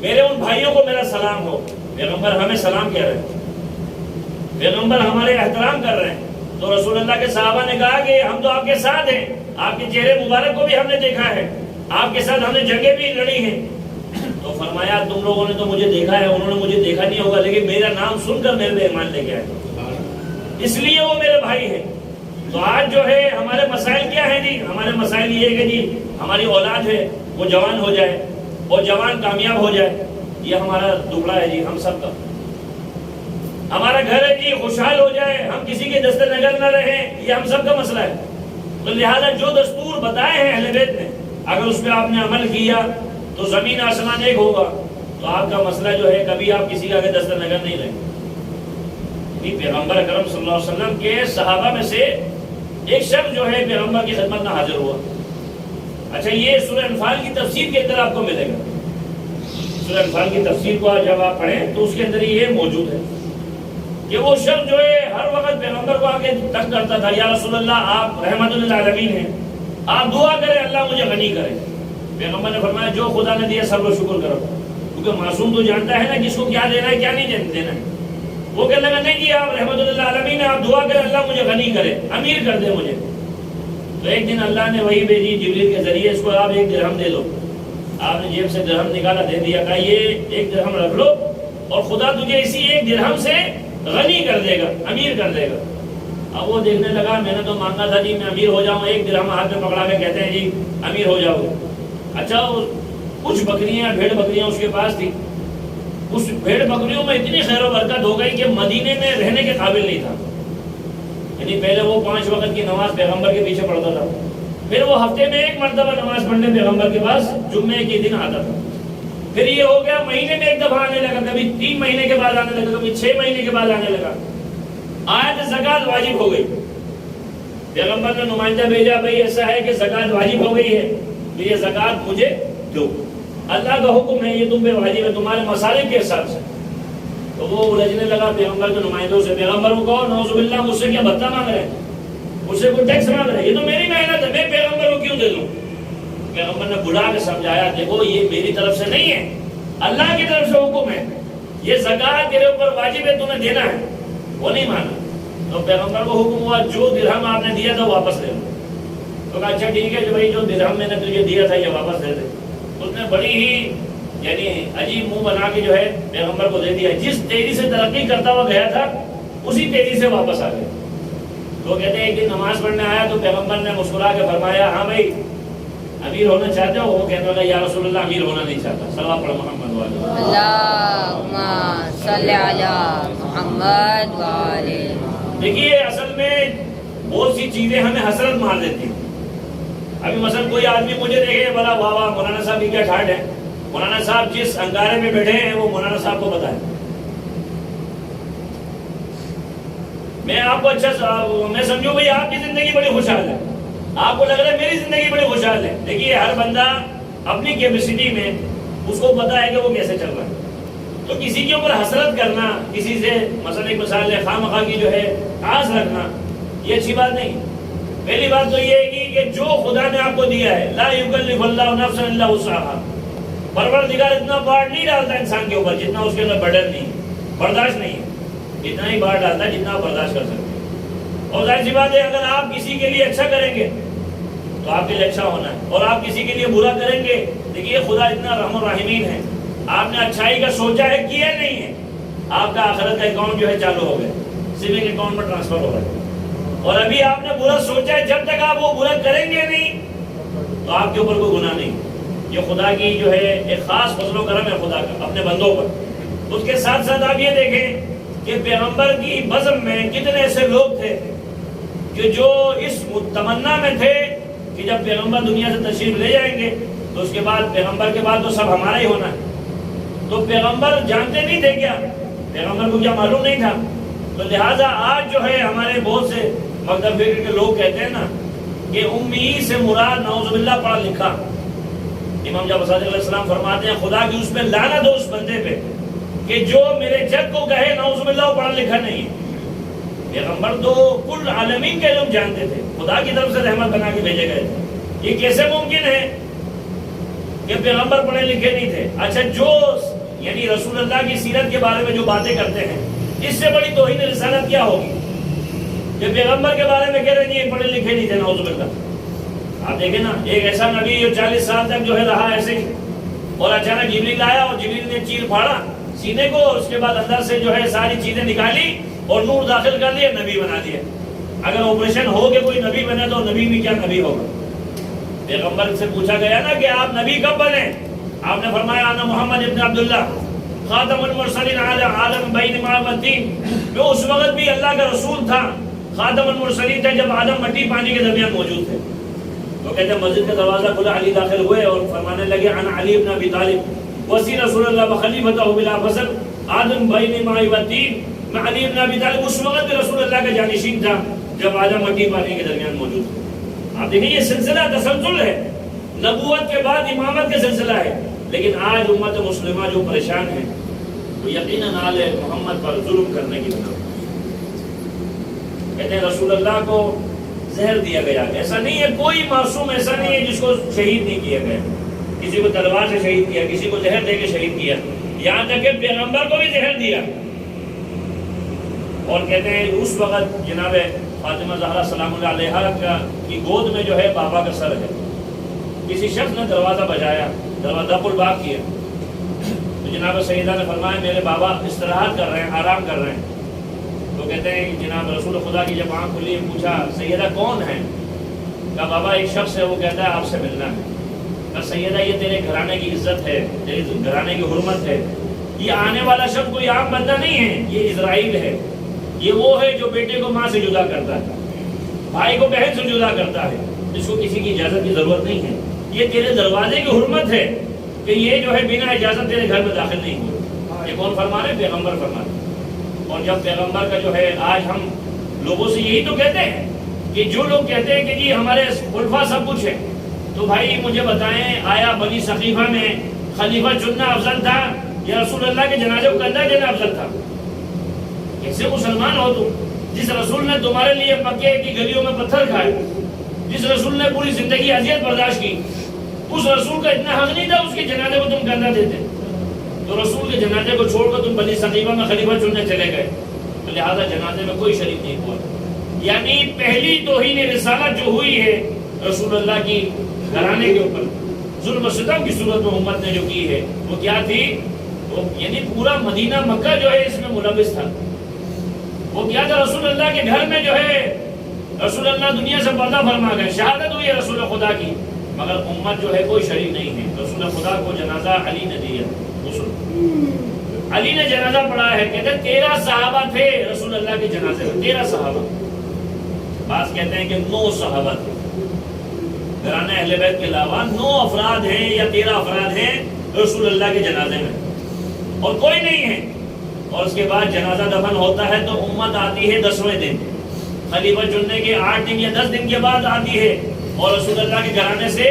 میرے ان بھائیوں کو میرا سلام ہو۔ پیغمبر ہمیں سلام کہہ رہے ہیں، پیغمبر ہمارے احترام کر رہے ہیں۔ تو رسول اللہ کے صحابہ نے کہا کہ ہم تو آپ کے ساتھ ہیں، آپ کے چہرے مبارک کو بھی ہم نے دیکھا ہے، آپ کے ساتھ ہم نے جنگیں بھی لڑی ہیں۔ تو فرمایا تم لوگوں نے تو مجھے دیکھا ہے، انہوں نے مجھے دیکھا نہیں ہوگا، لیکن میرا نام سن کر میرے پہ ایمان لے کے آئے، اس لیے وہ میرے بھائی ہیں۔ تو آج جو ہے ہمارے مسائل کیا ہیں جی؟ ہمارے مسائل یہ ہے کہ جی ہماری اولاد ہے وہ جوان ہو جائے اور جوان کامیاب ہو جائے، یہ ہمارا ٹکڑا ہے جی ہم سب کا۔ ہمارا گھر ہے جی خوشحال ہو جائے، ہم کسی کے دست نظر نہ رہیں، یہ ہم سب کا مسئلہ ہے۔ تو لہذا جو دستور بتائے ہیں اہل بیت نے، اگر اس پہ آپ نے عمل کیا تو زمین آسمان ایک ہوگا، تو آپ کا مسئلہ جو ہے کبھی آپ کسی کا آگے دست نظر نہیں رہیں۔ پیغمبر اکرم صلی اللہ علیہ وسلم کے صحابہ میں سے ایک شخص جو ہے پیغمبر کی خدمت میں حاضر ہوا۔ اچھا یہ سورہ انفال کی تفسیر کے اندر آپ کو ملے گا، سورہ انفال کی تفسیر کو جب آپ پڑھیں تو اس کے اندر یہ موجود ہے کہ وہ شخص جو ہے ہر وقت پیغمبر کو آگے تنگ کرتا تھا، یا رسول اللہ آپ رحمت للعالمین ہیں، آپ دعا کریں اللہ مجھے غنی کرے۔ پیغمبر نے فرمایا جو خدا نے دیا سب لوگ شکر کرو، کیونکہ معصوم تو جانتا ہے نا کس کو کیا دینا ہے کیا نہیں دینا ہے۔ وہ کہنے لگا نہیں جی آپ رحمت للعالمین ہیں، آپ دعا کریں اللہ مجھے غنی کرے، امیر کر دے مجھے۔ تو ایک دن اللہ نے وہی بھیجی جبریل کے ذریعے، اس کو آپ 1 درہم دے دو۔ آپ نے جیب سے درہم نکالا دے دیا، کہا یہ 1 درہم رکھ لو اور خدا تجھے اسی 1 درہم سے غنی کر دے گا، امیر کر دے گا۔ اب وہ دیکھنے لگا میں نے تو مانگا تھا جی میں امیر ہو جاؤں، 1 درہم ہاتھ میں پکڑا کے کہتے ہیں جی امیر ہو جاؤ گے۔ اچھا کچھ بکریاں بھیڑ بکریاں اس کے پاس تھی، اس بھیڑ بکریوں میں اتنی خیر و برکت ہو گئی کہ مدینے میں رہنے کے قابل نہیں تھا۔ یعنی پہلے وہ 5 وقت کی نماز پیغمبر کے پیچھے پڑھتا تھا، پھر وہ ہفتے میں ایک مرتبہ نماز پڑھنے پیغمبر کے پاس جمعے کے دن آتا تھا. پھر یہ ہو گیا مہینے میں ایک دفعہ آنے لگا, کبھی 3 مہینے کے بعد آنے لگا, کبھی 6 مہینے کے بعد آنے لگا. آیت زکات واجب ہو گئی, پیغمبر نے نمائندہ بھیجا, بھائی ایسا ہے کہ زکات واجب ہو گئی ہے تو یہ زکات مجھے دو, اللہ کا حکم ہے, یہ تم پہ واجب ہے تمہارے مصالح کے حساب سے. تو وہ الجھنے لگا پیغمبر کے نمائندوں سے, پیغمبر کو کہو نعوذ باللہ مجھ سے کیا بھتہ مانگ رہے ہیں, مجھ سے کوئی ٹیکس مانگ رہے ہیں, یہ تو میری محنت ہے, میں پیغمبر کو کیوں دے دوں. پیغمبر نے بلا کے سمجھایا, دیکھو یہ میری طرف سے نہیں ہے, اللہ کی طرف سے حکم ہے, یہ زکات تیرے اوپر واجب ہے, تمہیں دینا ہے. وہ نہیں مانا. تو پیغمبر کو حکم ہوا جو درہم آپ نے دیا تھا واپس لے لو. تو کہا اچھا ٹھیک ہے, جو بھائی جو درہم میں نے تجھے دیا تھا یہ واپس دے دے. اس نے بڑی ہی یعنی عجیب منہ بنا کے جو ہے پیغمبر کو دے دیا. جس تیزی سے ترقی کرتا ہوا گیا تھا اسی تیزی سے واپس آ گیا. تو کہتے ہیں ایک دن نماز پڑھنے آیا تو پیغمبر نے مسکرا کے فرمایا, ہاں بھائی امیر ہونا چاہتے ہو؟ وہ کہنے لگا یا رسول اللہ امیر ہونا نہیں چاہتا. صلوات پڑھو محمد والے. اللہم صلی علی محمد وآلہ. دیکھیے اصل میں بہت سی چیزیں ہمیں حسرت مار دیتی ہیں. ابھی مثلا کوئی آدمی مجھے دیکھے بڑا واہ واہ مولانا صاحب کی کیا ٹھاٹ ہے, مولانا صاحب جس انگارے میں بیٹھے ہیں وہ مولانا صاحب کو پتا ہے. میں آپ کو میں سمجھوں بھائی آپ کی زندگی بڑی خوشحال ہے, آپ کو لگ رہا ہے میری زندگی بڑی خوشحال ہے. دیکھیے ہر بندہ اپنی کیپیسٹی میں اس کو پتا ہے کہ وہ کیسے چل رہا ہے. تو کسی کے اوپر حسرت کرنا, کسی سے مثلا ایک مثال ہے خواہ مخواہ کی جو ہے آس رکھنا, یہ اچھی بات نہیں. پہلی بات تو یہ ہے کہ جو خدا نے آپ کو دیا ہے, لا یکلف اللہ نفسا الا وسعہا, پروردگار اتنا بار نہیں ڈالتا انسان کے اوپر جتنا اس کے اندر برڈن نہیں, برداشت نہیں ہے, اتنا ہی بار ڈالتا ہے جتنا آپ برداشت کر سکتے ہیں. اور ظاہر سی بات ہے اگر آپ کسی کے لیے اچھا کریں گے تو آپ کے لیے اچھا ہونا ہے, اور آپ کسی کے لیے برا کریں گے, دیکھیے خدا اتنا رحم الرحیمین ہے, آپ نے اچھائی کا سوچا ہے کیا نہیں ہے, آپ کا آخرت کا اکاؤنٹ جو ہے چالو ہو گیا, سیونگ اکاؤنٹ میں ٹرانسفر ہو رہا ہے. اور ابھی آپ نے برا سوچا ہے, جب تک آپ وہ برا کریں گے نہیں تو آپ کے اوپر کوئی گناہ نہیں. یہ خدا کی جو ہے ایک خاص فضل و کرم ہے خدا کا اپنے بندوں پر. اس کے ساتھ ساتھ آپ یہ دیکھیں کہ پیغمبر کی بزم میں کتنے ایسے لوگ تھے کہ جو اس تمنا میں تھے کہ جب پیغمبر دنیا سے تشریف لے جائیں گے تو اس کے بعد پیغمبر کے بعد تو سب ہمارا ہی ہونا ہے. تو پیغمبر جانتے نہیں تھے کیا, پیغمبر کو کیا معلوم نہیں تھا. تو لہٰذا آج جو ہے ہمارے بہت سے مکتب فکر کے لوگ کہتے ہیں نا کہ امی سے مراد نعوذ باللہ پڑھا لکھا. امام جعفر صادق علیہ السلام فرماتے ہیں خدا کی اس پہ لعنت ہو اس بندے پہ کہ جو میرے جد کو کہے نعوذ باللہ وہ پڑھا لکھا نہیں ہے. پیغمبر تو کل عالمین کے علم جانتے تھے, خدا کی طرف سے رحمت بنا کے بھیجے گئے تھے. یہ کیسے ممکن ہے کہ پیغمبر پڑھے لکھے نہیں تھے؟ اچھا جو یعنی رسول اللہ کی سیرت کے بارے میں جو باتیں کرتے ہیں, اس سے بڑی توہین رسالت کیا ہوگی کہ پیغمبر کے بارے میں کہہ رہے ہیں پڑھے لکھے نہیں تھے نعوذ باللہ. آپ دیکھیں نا ایک ایسا نبی جو 40 سال تک جو ہے رہا ایسے ہی, اور اچانک جبریل آیا اور جبریل نے چیر پھاڑا سینے کو, اور اس کے بعد اندر سے جو ہے ساری چیزیں نکالی اور نور داخل کر لیا, نبی بنا دیا. اگر آپریشن ہو کہ کوئی نبی بنے تو نبی بھی کیا نبی ہوگا. پیغمبر سے پوچھا گیا نا کہ آپ نبی کب بنے؟ آپ نے فرمایا انا محمد ابن عبداللہ خاتم المرسلین عالم بین ماء والدین. میں اس وقت بھی اللہ کا رسول تھا, خاتم المرسلین تھے جب آدم مٹی پانی کے درمیان موجود تھے. تو کہتے ہیں مسجد کا دروازہ کھلا, علی داخل ہوئے اور فرمانے لگے انا علی ابن ابی طالب وصی رسول اللہ وخلیفتہ بلا فصل آدم بین ماء والدین. میں علی ابن ابی طالب اس وقت بھی رسول اللہ کا جانشین تھا جب آدم مٹی پانی کے درمیان موجود تھے. آپ دیکھیں یہ سلسلہ تسلسل ہے, نبوت کے بعد امامت کا سلسلہ ہے. لیکن آج امت مسلمہ جو پریشان ہے وہ یقیناً آل محمد پر ظلم کرنے کی بنا. کہتے ہیں رسول اللہ کو زہر دیا گیا. ایسا نہیں ہے, کوئی معصوم ایسا نہیں ہے جس کو شہید نہیں کیا گیا. کسی کو تلوار سے شہید کیا, کسی کو زہر دے کے شہید کیا, یہاں تک کہ پیغمبر کو بھی زہر دیا. اور کہتے ہیں اس وقت جناب فاطمہ زہرا سلام اللہ علیہا کی گود میں جو ہے بابا کا سر ہے. کسی شخص نے دروازہ بجایا, دروازہ پر باب کیا, تو جناب سیدہ نے فرمایا میرے بابا استراحت کر رہے ہیں, آرام کر رہے ہیں. تو کہتے ہیں جناب رسول خدا کی جب آنکھ کھلی, پوچھا سیدہ کون ہے؟ کہا بابا ایک شخص ہے, وہ کہتا ہے آپ سے ملنا ہے. کہا سیدہ یہ تیرے گھرانے کی عزت ہے, تیرے گھرانے کی حرمت ہے. یہ آنے والا شخص کوئی عام بندہ نہیں ہے, یہ اسرائیل ہے. یہ وہ ہے جو بیٹے کو ماں سے جدا کرتا ہے, بھائی کو بہن سے جدا کرتا ہے, اس کو کسی کی اجازت کی ضرورت نہیں ہے، یہ تیرے دروازے کی حرمت ہے کہ یہ جو ہے بنا اجازت تیرے گھر میں داخل نہیں ہو۔ یہ کون فرما رہے؟ پیغمبر فرما رہے۔ اور جب پیغمبر کا جو ہے آج ہم لوگوں سے یہی تو کہتے ہیں کہ جو لوگ کہتے ہیں کہ جی ہمارے خلفاء سب کچھ ہے، تو بھائی مجھے بتائیں آیا بنی ثقیفہ میں خلیفہ چننا افضل تھا یا رسول اللہ کے جنازے کو کندھا دینا افضل تھا؟ کیسے مسلمان ہو تم؟ جس رسول نے تمہارے لیے مکے کی گلیوں میں پتھر کھائے، جس رسول نے پوری زندگی اذیت برداشت کی، اس رسول کا اتنا حق نہیں تھا اس کے جنازے کو تم کندھا دیتے؟ تو رسول کے جنازے کو چھوڑ کر تم بنی ثقیفہ میں خلیفہ چننے چلے گئے، تو لہذا جنازے میں کوئی شریک نہیں ہوا۔ یعنی پہلی توہین رسالت جو ہوئی ہے رسول اللہ کی گھرانے کے اوپر، ظلم و ستم کی صورت میں امت نے جو کی ہے، وہ کیا تھی؟ وہ یعنی پورا مدینہ مکہ جو ہے اس میں ملوث تھا۔ وہ کیا تھا؟ رسول اللہ کے گھر میں جو ہے رسول اللہ دنیا سے پردہ فرما گئے، شہادت ہوئی ہے رسول خدا کی، مگر امت جو ہے کوئی شریک نہیں ہے۔ رسول خدا کو جنازہ علی نے دیا، علی نے جنازہ پڑھا ہے، کہتے ہیں 13 صحابہ تھے رسول اللہ کے جنازے میں، 13 صحابہ، بعض کہتے ہیں کہ 9 صحابہ تھے، گھرانہ اہل بیت کے علاوہ 9 افراد ہیں یا 13 افراد ہیں رسول اللہ کے جنازے میں، اور کوئی نہیں ہے۔ اور اس کے بعد جنازہ دفن ہوتا ہے تو امت آتی ہے 10ویں دن، خلیفہ چننے کے 8 دن یا 10 دن کے بعد آتی ہے، اور رسول اللہ کے گھرانے سے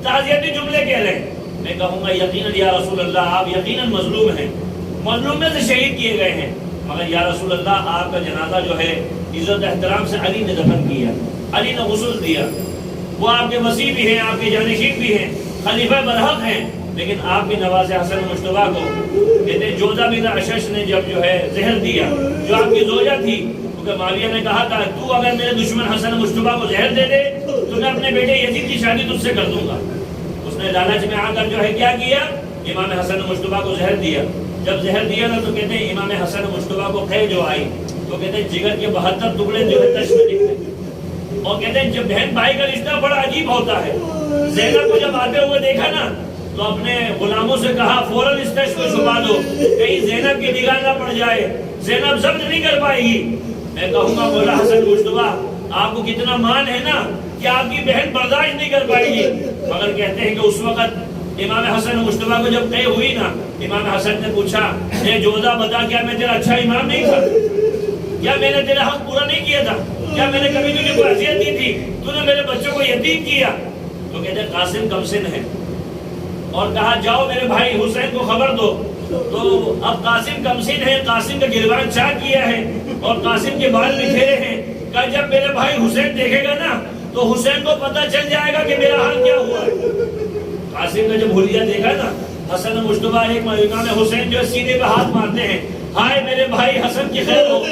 تعزیتی جملے کہہ رہے ہیں۔ میں کہوں گا یقیناً یا رسول اللہ آپ یقیناً مظلوم ہیں، مظلوم میں سے شہید کیے گئے ہیں، مگر یا رسول اللہ آپ کا جنازہ جو ہے عزت احترام سے علی نے دفن کیا، علی نے غسل دیا، وہ آپ کے وصی بھی ہیں، آپ کے جانشین بھی ہیں، خلیفہ برحق ہیں، لیکن آپ کے نواز حسن مجتبیٰ کو کہتے ہیں جوزہ بن اشش نے جب جو ہے زہر دیا، جو آپ کی زوجہ تھی، کیونکہ معاویہ نے کہا تھا تو اگر میرے دشمن حسن مجتبیٰ کو زہر دے دے تو میں اپنے بیٹے یزید کی شادی تجھ سے کر دوں گا۔ اس نے لالچ میں آ کر جو ہے کیا کیا؟ امام حسن مجتبیٰ کو زہر دیا۔ جب زہر دیا نا تو کہتے ہیں امام حسن مجتبیٰ کو قے جو آئی تو کہتے ہیں جگر کے 72 ٹکڑے جو ہے تش میں دکھتے، اور کہتے ہیں جب بہن بھائی کا رشتہ بڑا عجیب ہوتا ہے۔ زینب کو جب آتے ہوئے دیکھا نا تو اپنے غلاموں سے کہا فوراً اس تش کو چھپا دو، کہیں زینب کی نگاہ نہ پڑ جائے، زینب ضبط نہیں کر پائے گی۔ میں کہوں گا مولا حسن مجتبیٰ آپ کو کتنا مان ہے نا کہ آپ کی بہن برداشت نہیں کر پائے گی، مگر کہتے ہیں کہ اس وقت امام حسن مجتبیٰ کو جب قے ہوئی نا، امام حسن نے پوچھا اے جوزہ بتا کیا میں تیرا اچھا امام نہیں تھا؟ کیا میں نے تیرا حق پورا نہیں کیا تھا؟ کیا میں نے کبھی تجھے کوئی اذیت دی تھی؟ تو نے میرے بچوں کو یتیم کیا؟ تو کہتے ہیں قاسم کمسن ہے، اور کہا جاؤ میرے بھائی حسین کو خبر دو۔ تو اب قاسم کمسن ہے، قاسم کا گریبان چاک کیا ہے اور قاسم کے بال بکھیرے ہیں، کہ جب میرے بھائی حسین دیکھے گا نا تو حسین کو پتہ چل جائے گا کہ میرا حال کیا ہوا ہے۔ قاسم نے جب حلیہ دیکھا نا، حسن مجتبیٰ ایک امام حسین جو سینے پہ ہاتھ مارتے ہیں، ہائے میرے بھائی حسن کی خیر ہو،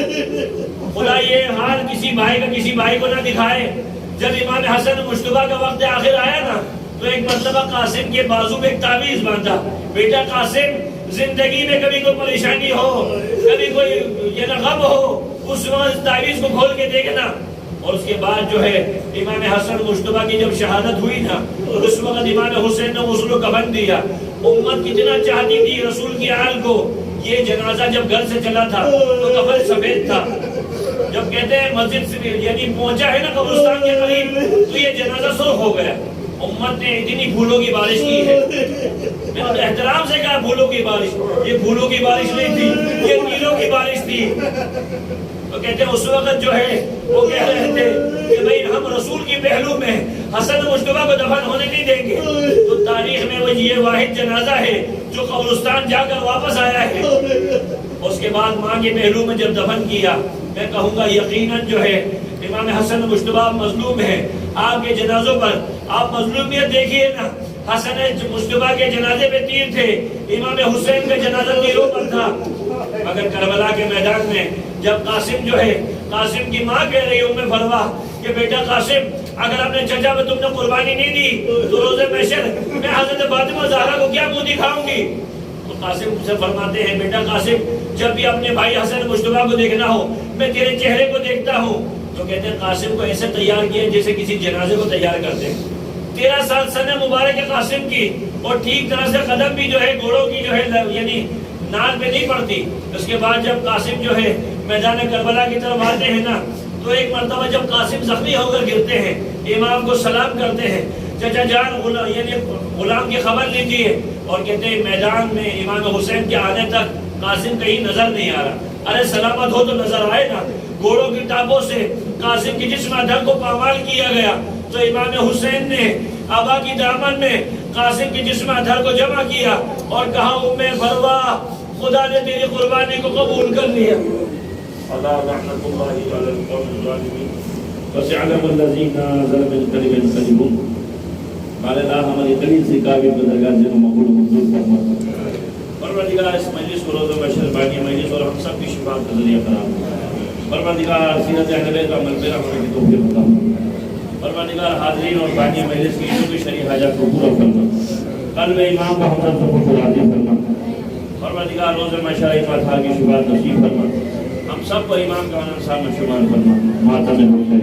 خدا یہ حال کسی بھائی کا کسی بھائی کو نہ دکھائے۔ جب امام حسن مجتبیٰ کا وقت آخر آیا نا تو ایک مرتبہ قاسم کے بازو میں ایک تعویذ باندھا، بیٹا قاسم زندگی میں کبھی کوئی پریشانی ہو، کبھی کوئی یہ غم ہو، اس وقت تعویذ کو کھول کے دیکھنا۔ اور اس کے بعد جو ہے امام حسن مجتبیٰ کی جب شہادت ہوئی نا اس وقت امام حسین نے غسل و کفن دیا۔ امت کتنا چاہتی تھی رسول کی آل کو، یہ جنازہ جب گھر سے چلا تھا تو کفن سفید تھا، جب کہتے ہیں مسجد سے یعنی پہنچا ہے نا قبرستان کے قریب تو یہ جنازہ سرخ ہو گیا۔ امت نے اتنی پھولوں کی بارش کی ہے، میں نے احترام سے کہا پھولوں کی بارش، یہ پھولوں کی بارش نہیں تھی، یہ نیلوں کی بارش تھی۔ تو کہتے ہیں اس وقت جو ہے وہ کہہ رہے تھے کہ بھئی ہم رسول کی پہلو میں حسن مجتبیٰ کو دفن ہونے نہیں دیں گے۔ تو تاریخ میں وہ یہ واحد جنازہ ہے جو قبرستان جا کر واپس آیا ہے۔ اس کے بعد ماں کے پہلو میں جب دفن کیا، میں کہوں گا یقیناً جو ہے امام حسن مجتبیٰ مظلوم ہے۔ آپ کے جنازوں پر آپ مظلومیت دیکھیے نا، حسن مجتبیٰ کے جنازے پہ تیر تھے، امام حسین کا جنازہ تیروں پر تھا، مگر کربلا کے میدان میں جب قاسم جو ہے، قاسم کی ماں کہہ رہی ام فروا کہ بیٹا قاسم اگر اپنے چچا پہ تم نے قربانی نہیں دی تو روز محشر میں حضرت فاطمہ زہرا کو کیا منہ دکھاؤں گی؟ تو قاسم سے فرماتے ہیں بیٹا قاسم جب بھی اپنے بھائی حسن مجتبیٰ کو دیکھنا ہو میں تیرے چہرے کو دیکھتا ہوں۔ تو کہتے ہیں قاسم کو ایسے تیار کیا جیسے کسی جنازے کو تیار کرتے ہیں۔ 13 سال سن مبارک قاسم کی، اور ٹھیک طرح سے قدم بھی جو ہے گھوڑوں کی جو ہے یعنی نال پہ نہیں پڑتی۔ اس کے بعد جب قاسم جو ہے میدان کربلا کی طرف آتے ہیں نا تو ایک مرتبہ جب قاسم زخمی ہو کر گرتے ہیں، امام کو سلام کرتے ہیں، چچا جان یعنی غلام کی خبر لیتی ہے اور کہتے ہیں میدان میں امام حسین کے آنے تک قاسم کہیں نظر نہیں آ رہا۔ ارے سلامت ہو تو نظر آئے نا۔ گھوڑوں کی ٹاپوں سے قاسم کی جسم ادھر کو پامال کیا گیا تو امام حسین نے آبا کی دامن میں قاسم کی جسم ادھر کو جمع کیا اور کہا ام بلوا خدا نے تیری قربانی کو قبول کر لیا۔ اللہ رحمت اللہ علی القوم الظالمین وسعلم الذین ظلموا بالقلب ينقلبون۔ قال اللہ ہماری قلیل سی کاوی کو درگاہ سے مقبول منظور فرما۔ پروردگار اس مجلس کو روز بشر بانی مجلس اور ہم سب کی شفاعت کا ذریعہ قرار۔ پروردگار سیرت اہل بیت کا عمل پیرا ہونے کی توفیق عطا فرما۔ پروردگار حاضرین اور بانی مجلس کی جو بھی شرعی حاجات کو پورا فرما۔ قلب امام کو ہم سب کو راضی فرما۔ پروردگار روز محشر فاتحہ کی شفاعت نصیب فرما۔ ہم سب کو امام کا انصار میں شمار فرما۔ ماتم